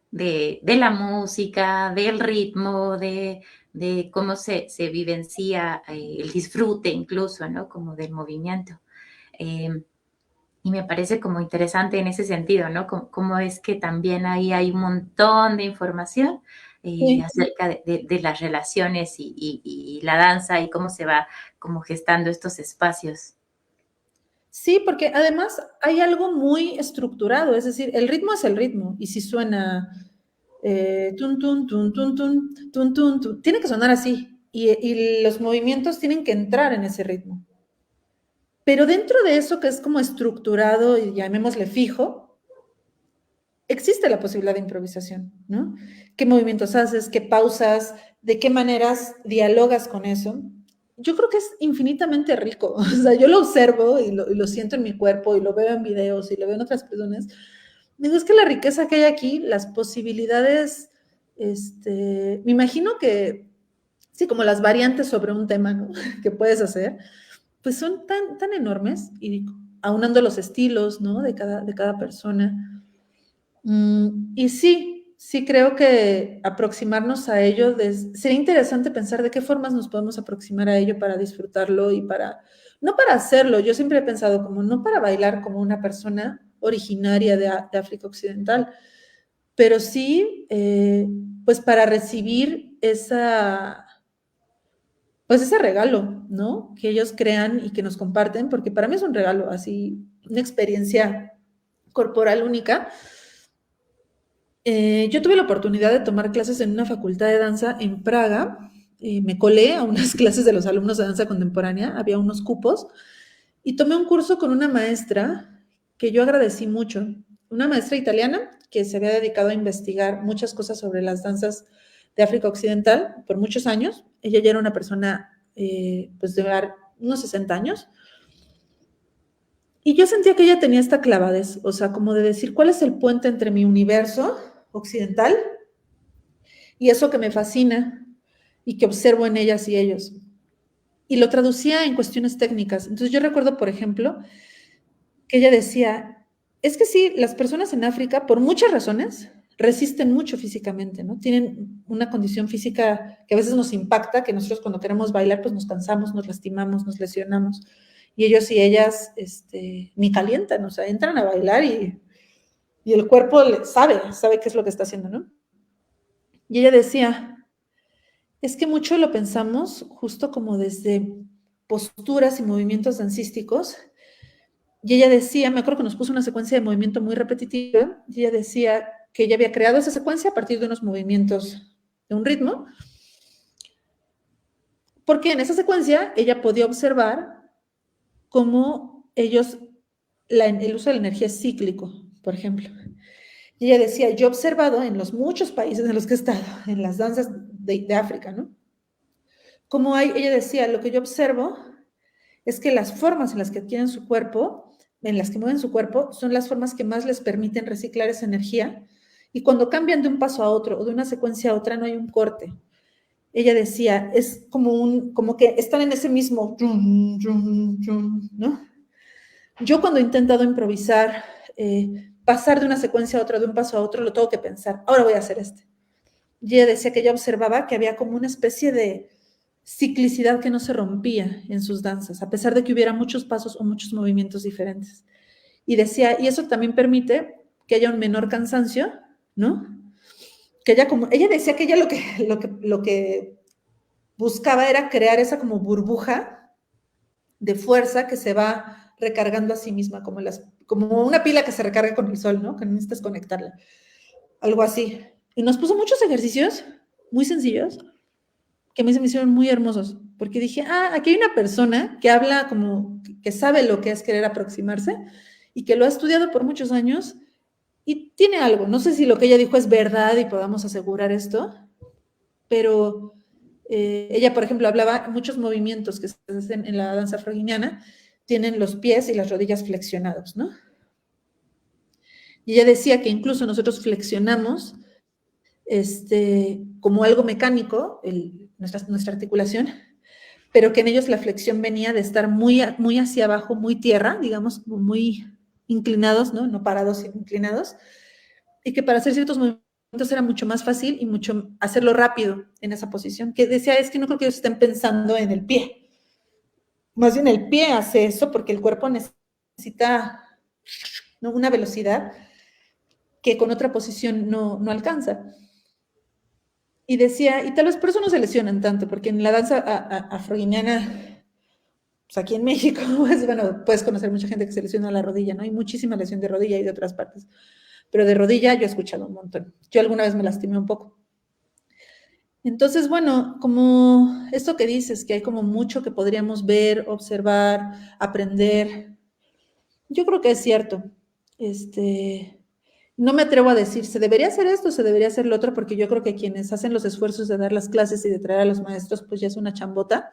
de la música, del ritmo, de cómo se vivencia el disfrute incluso, ¿no? Como del movimiento. Eh, y me parece como interesante en ese sentido, ¿no? Cómo es que también ahí hay un montón de información sí. acerca de las relaciones y la danza y cómo se va como gestando estos espacios. Sí, porque además hay algo muy estructurado, es decir, el ritmo es el ritmo, y si suena tun, tun, tun, tun, tun, tun, tun, tun, tiene que sonar así, y los movimientos tienen que entrar en ese ritmo. Pero dentro de eso que es como estructurado y llamémosle fijo, existe la posibilidad de improvisación, ¿no? ¿Qué movimientos haces? ¿Qué pausas? ¿De qué maneras dialogas con eso? Yo creo que es infinitamente rico. O sea, yo lo observo y lo siento en mi cuerpo y lo veo en videos y lo veo en otras personas. Digo, es que la riqueza que hay aquí, las posibilidades, me imagino que, sí, como las variantes sobre un tema, ¿no? Que puedes hacer, pues son tan enormes y aunando los estilos, ¿no? De cada persona. Y sí creo que aproximarnos a ello, sería interesante pensar de qué formas nos podemos aproximar a ello para disfrutarlo y no para hacerlo, yo siempre he pensado como no para bailar como una persona originaria de África Occidental, pero sí, pues para recibir pues ese regalo, ¿no? Que ellos crean y que nos comparten, porque para mí es un regalo, así, una experiencia corporal única. Yo tuve la oportunidad de tomar clases en una facultad de danza en Praga. Me colé a unas clases de los alumnos de danza contemporánea, había unos cupos, y tomé un curso con una maestra que yo agradecí mucho, una maestra italiana que se había dedicado a investigar muchas cosas sobre las danzas de África Occidental por muchos años. Ella ya era una persona, pues de unos 60 años, y yo sentía que ella tenía esta clavadez, o sea, como de decir, ¿cuál es el puente entre mi universo occidental, y eso que me fascina y que observo en ellas y ellos. Y lo traducía en cuestiones técnicas. Entonces yo recuerdo, por ejemplo, que ella decía, es que sí, las personas en África, por muchas razones, resisten mucho físicamente, ¿no? Tienen una condición física que a veces nos impacta, que nosotros cuando queremos bailar, pues nos cansamos, nos lastimamos, nos lesionamos. Y ellos y ellas ni calientan, o sea, entran a bailar y el cuerpo sabe qué es lo que está haciendo, ¿no? Y ella decía, es que mucho lo pensamos justo como desde posturas y movimientos dancísticos. Y ella decía, me acuerdo que nos puso una secuencia de movimiento muy repetitiva, y ella decía que ella había creado esa secuencia a partir de unos movimientos de un ritmo, porque en esa secuencia ella podía observar cómo ellos, el uso de la energía es cíclico, por ejemplo. Y ella decía, yo he observado en los muchos países en los que he estado, en las danzas de África, ¿no? Como ella decía, lo que yo observo es que las formas en las que adquieren su cuerpo, en las que mueven su cuerpo, son las formas que más les permiten reciclar esa energía. Y cuando cambian de un paso a otro o de una secuencia a otra, no hay un corte. Ella decía, es como que están en ese mismo, ¿no? Yo cuando he intentado improvisar, pasar de una secuencia a otra, de un paso a otro, lo tengo que pensar, ahora voy a hacer este. Y ella decía que ella observaba que había como una especie de ciclicidad que no se rompía en sus danzas, a pesar de que hubiera muchos pasos o muchos movimientos diferentes. Y decía, y eso también permite que haya un menor cansancio, ¿no? Que ella decía que ella lo que buscaba era crear esa como burbuja de fuerza que se va recargando a sí misma, como una pila que se recarga con el sol, ¿no? Que no necesitas conectarla. Algo así. Y nos puso muchos ejercicios muy sencillos que a mí se me hicieron muy hermosos, porque dije, aquí hay una persona que habla como, que sabe lo que es querer aproximarse y que lo ha estudiado por muchos años y tiene algo. No sé si lo que ella dijo es verdad y podamos asegurar esto, pero ella, por ejemplo, hablaba muchos movimientos que se hacen en la danza freudiana, tienen los pies y las rodillas flexionados, ¿no? Y ella decía que incluso nosotros flexionamos como algo mecánico, nuestra articulación, pero que en ellos la flexión venía de estar muy, muy hacia abajo, muy tierra, digamos, muy inclinados, ¿no? No parados, sino inclinados, y que para hacer ciertos movimientos era mucho más fácil y mucho hacerlo rápido en esa posición, que decía, es que no creo que ellos estén pensando en el pie, más bien el pie hace eso porque el cuerpo necesita, ¿no?, una velocidad que con otra posición no alcanza. Y decía, y tal vez por eso no se lesionan tanto, porque en la danza afroguineana, pues aquí en México, pues bueno, puedes conocer mucha gente que se lesiona la rodilla, ¿no? Hay muchísima lesión de rodilla y de otras partes. Pero de rodilla yo he escuchado un montón. Yo alguna vez me lastimé un poco. Entonces, bueno, como esto que dices, que hay como mucho que podríamos ver, observar, aprender, yo creo que es cierto. No me atrevo a decir, se debería hacer esto, se debería hacer lo otro, porque yo creo que quienes hacen los esfuerzos de dar las clases y de traer a los maestros, pues ya es una chambota.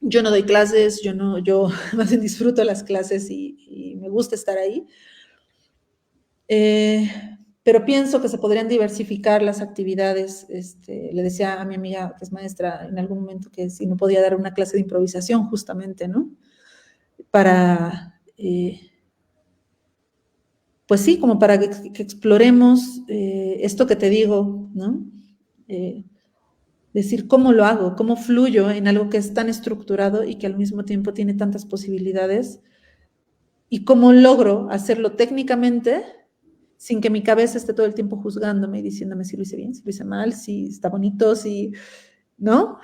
Yo no doy clases, yo más bien disfruto las clases y me gusta estar ahí. Pero pienso que se podrían diversificar las actividades. Le decía a mi amiga que es maestra en algún momento que si no podía dar una clase de improvisación justamente, ¿no? Para, pues sí, como para que exploremos esto que te digo, ¿no? Decir cómo lo hago, cómo fluyo en algo que es tan estructurado y que al mismo tiempo tiene tantas posibilidades y cómo logro hacerlo técnicamente sin que mi cabeza esté todo el tiempo juzgándome y diciéndome si lo hice bien, si lo hice mal, si está bonito, si, ¿no?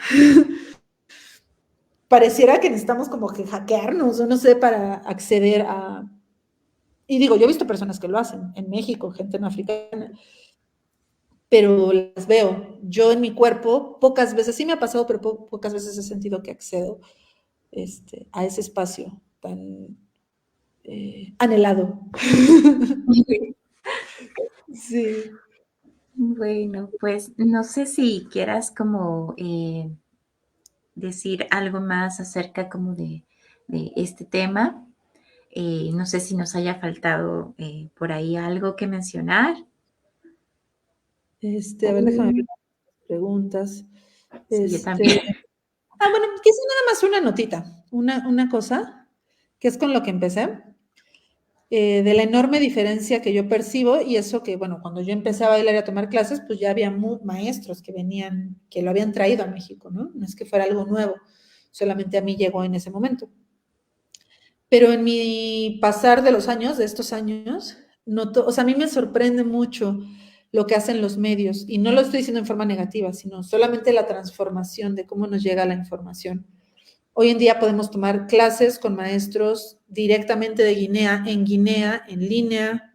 Pareciera que necesitamos como que hackearnos o no sé, para acceder a... Y digo, yo he visto personas que lo hacen en México, gente no africana, pero las veo. Yo en mi cuerpo, pocas veces, sí me ha pasado, pero pocas veces he sentido que accedo a ese espacio tan anhelado. Sí. Bueno, pues no sé si quieras como decir algo más acerca como de este tema. No sé si nos haya faltado por ahí algo que mencionar. A ver, déjame ver Uh, las preguntas. sí, yo también. Bueno, quizá nada más una notita, una cosa, que es con lo que empecé, de la enorme diferencia que yo percibo y eso que, bueno, cuando yo empecé a bailar y a tomar clases, pues ya había maestros que venían, que lo habían traído a México, ¿no? No es que fuera algo nuevo, solamente a mí llegó en ese momento. Pero en mi pasar de los años, de estos años, noto, o sea, a mí me sorprende mucho lo que hacen los medios, y no lo estoy diciendo en forma negativa, sino solamente la transformación de cómo nos llega la información. Hoy en día podemos tomar clases con maestros directamente de Guinea, en línea.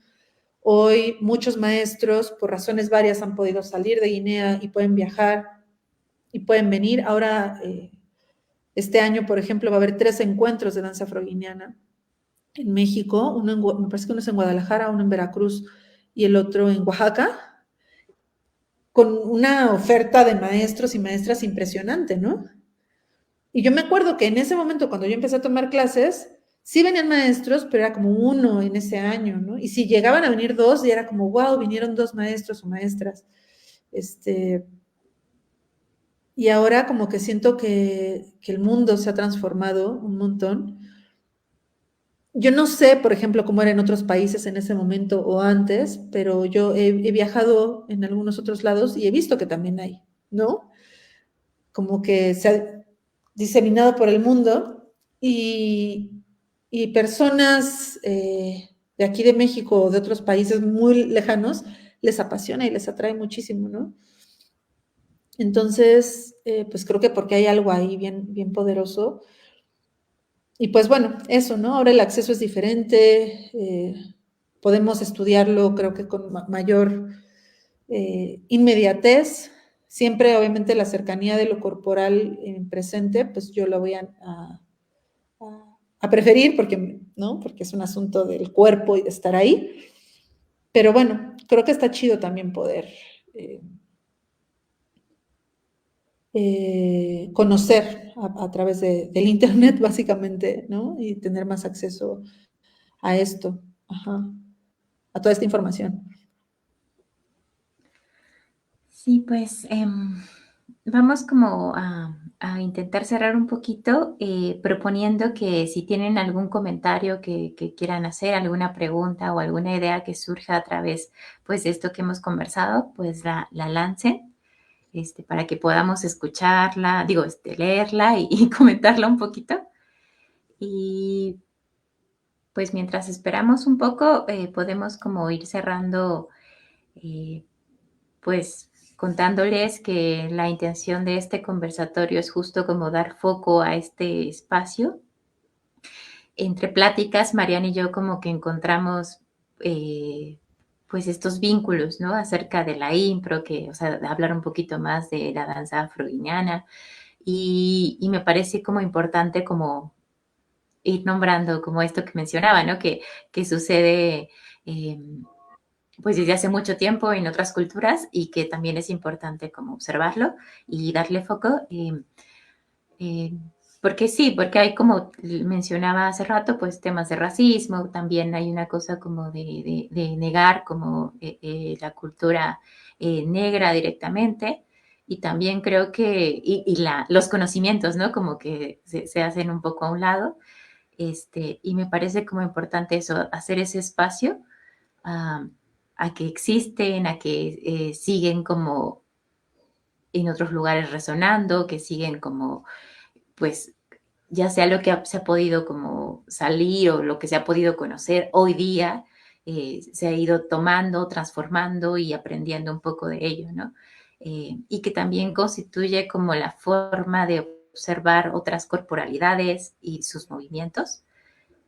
Hoy muchos maestros, por razones varias, han podido salir de Guinea y pueden viajar y pueden venir. Ahora, este año, por ejemplo, va a haber 3 encuentros de danza afroguineana en México, me parece que uno es en Guadalajara, uno en Veracruz y el otro en Oaxaca, con una oferta de maestros y maestras impresionante, ¿no? Y yo me acuerdo que en ese momento, cuando yo empecé a tomar clases, sí venían maestros, pero era como uno en ese año, ¿no? Y si llegaban a venir 2, ya era como, wow, vinieron 2 maestros o maestras. Este, y ahora como que siento que el mundo se ha transformado un montón. Yo no sé, por ejemplo, cómo era en otros países en ese momento o antes, pero yo he viajado en algunos otros lados y he visto que también hay, ¿no? Como que se ha diseminado por el mundo y personas de aquí de México o de otros países muy lejanos les apasiona y les atrae muchísimo, ¿no? Entonces, pues creo que porque hay algo ahí bien, bien poderoso. Y pues bueno, eso, ¿no? Ahora el acceso es diferente, podemos estudiarlo creo que con mayor inmediatez. Siempre, obviamente, la cercanía de lo corporal en presente, pues yo lo voy a preferir porque, ¿no? Porque es un asunto del cuerpo y de estar ahí. Pero bueno, creo que está chido también poder eh, conocer a través del Internet, básicamente, ¿no? Y tener más acceso a esto, ajá, a toda esta información. Sí, pues vamos como a intentar cerrar un poquito proponiendo que si tienen algún comentario que quieran hacer, alguna pregunta o alguna idea que surja a través pues de esto que hemos conversado, pues la lancen para que podamos escucharla, digo, leerla y comentarla un poquito. Y pues mientras esperamos un poco, podemos como ir cerrando eh, pues contándoles que la intención de este conversatorio es justo como dar foco a este espacio. Entre pláticas, Mariana y yo como que encontramos pues estos vínculos, ¿no? Acerca de la impro, o sea, hablar un poquito más de la danza afroguineana y me parece como importante como ir nombrando como esto que mencionaba, ¿no? Que sucede pues desde hace mucho tiempo en otras culturas y que también es importante como observarlo y darle foco. Eh, porque sí, porque hay como mencionaba hace rato, pues temas de racismo, también hay una cosa como de negar como la cultura negra directamente y también creo que, los conocimientos, ¿no? Como que se hacen un poco a un lado, y me parece como importante eso, hacer ese espacio a, a que existen, a que siguen como en otros lugares resonando, que siguen como, pues, ya sea lo que se ha podido como salir o lo que se ha podido conocer hoy día, se ha ido tomando, transformando y aprendiendo un poco de ello, ¿no? Y que también constituye como la forma de observar otras corporalidades y sus movimientos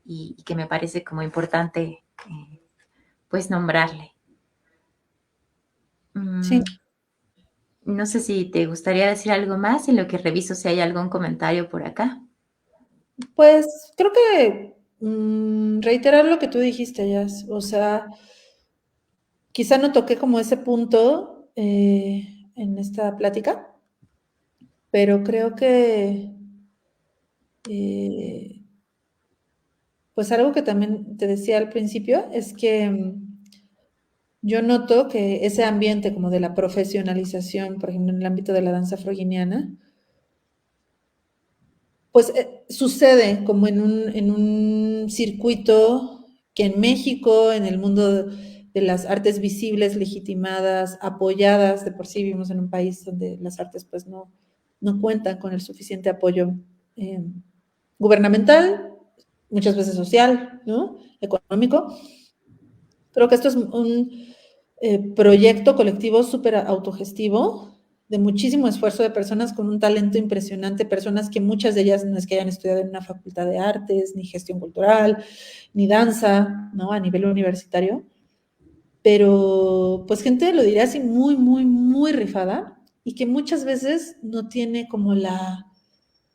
y que me parece como importante pues nombrarle. Sí, Mm, no sé si te gustaría decir algo más en lo que reviso si hay algún comentario por acá. pues creo que reiterar lo que tú dijiste, Jazz. O sea, quizá no toqué como ese punto en esta plática, pero creo que eh, pues algo que también te decía al principio es que yo noto que ese ambiente como de la profesionalización, por ejemplo, en el ámbito de la danza afroguineana, pues sucede como en un circuito que en México, en el mundo de las artes visibles, legitimadas, apoyadas, de por sí vivimos en un país donde las artes pues no cuentan con el suficiente apoyo eh, gubernamental, muchas veces social, ¿no? Económico. Creo que esto es un proyecto colectivo súper autogestivo, de muchísimo esfuerzo de personas con un talento impresionante, personas que muchas de ellas no es que hayan estudiado en una facultad de artes, ni gestión cultural, ni danza, ¿no? A nivel universitario, pero pues gente, lo diría así, muy, muy, muy rifada y que muchas veces no tiene como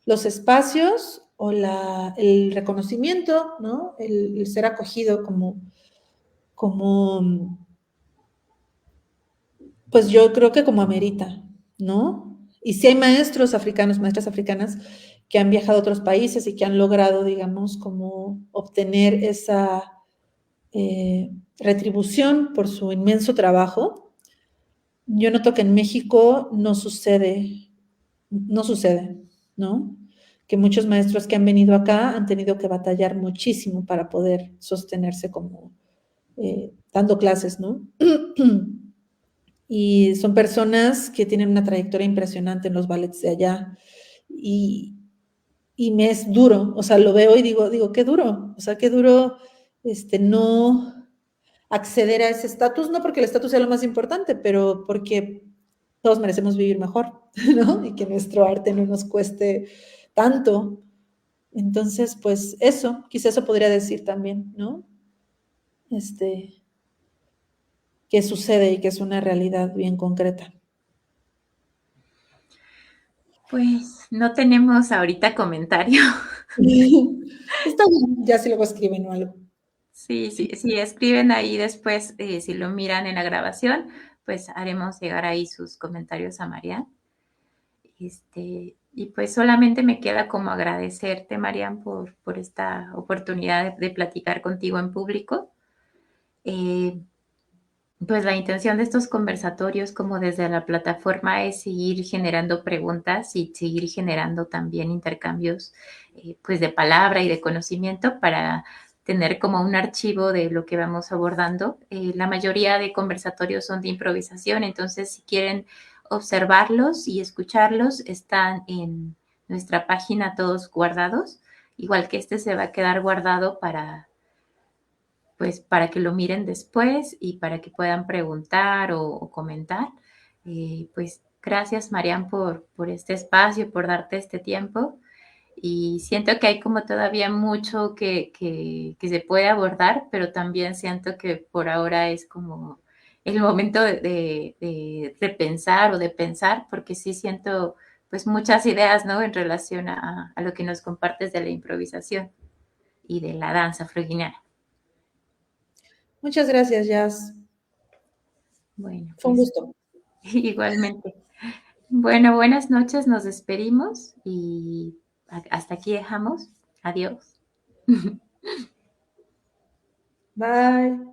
los espacios o el reconocimiento, ¿no? El ser acogido como pues yo creo que como amerita, ¿no? Y si hay maestros africanos, maestras africanas que han viajado a otros países y que han logrado, digamos, como obtener esa retribución por su inmenso trabajo, yo noto que en México no sucede, ¿no? Que muchos maestros que han venido acá han tenido que batallar muchísimo para poder sostenerse como dando clases, ¿no? Y son personas que tienen una trayectoria impresionante en los ballets de allá. Y, y me es duro, o sea, lo veo y digo, qué duro, o sea, qué duro no acceder a ese estatus, no porque el estatus sea lo más importante, pero porque todos merecemos vivir mejor, ¿no? Y que nuestro arte no nos cueste tanto. Entonces, pues eso, quizás eso podría decir también, ¿no? Este, que sucede y que es una realidad bien concreta. Pues no tenemos ahorita comentario. Está bien, ya si luego escriben o algo. Sí, sí, sí, escriben ahí después, si lo miran en la grabación, pues haremos llegar ahí sus comentarios a Marian. Y pues solamente me queda como agradecerte, Marian, por esta oportunidad de platicar contigo en público. Eh, pues la intención de estos conversatorios, como desde la plataforma, es seguir generando preguntas y seguir generando también intercambios, pues de palabra y de conocimiento para tener como un archivo de lo que vamos abordando. La mayoría de conversatorios son de improvisación, entonces si quieren observarlos y escucharlos, están en nuestra página todos guardados, igual que este se va a quedar guardado pues para que lo miren después y para que puedan preguntar o comentar. Pues gracias, Marian, por este espacio, por darte este tiempo. Y siento que hay como todavía mucho que se puede abordar, pero también siento que por ahora es como el momento de repensar o de pensar, porque sí siento pues muchas ideas, ¿no? En relación a lo que nos compartes de la improvisación y de la danza freudiana. Muchas gracias, Jazz. Bueno, Fue un pues gusto. igualmente. Bueno, buenas noches, nos despedimos y hasta aquí dejamos. Adiós. Bye.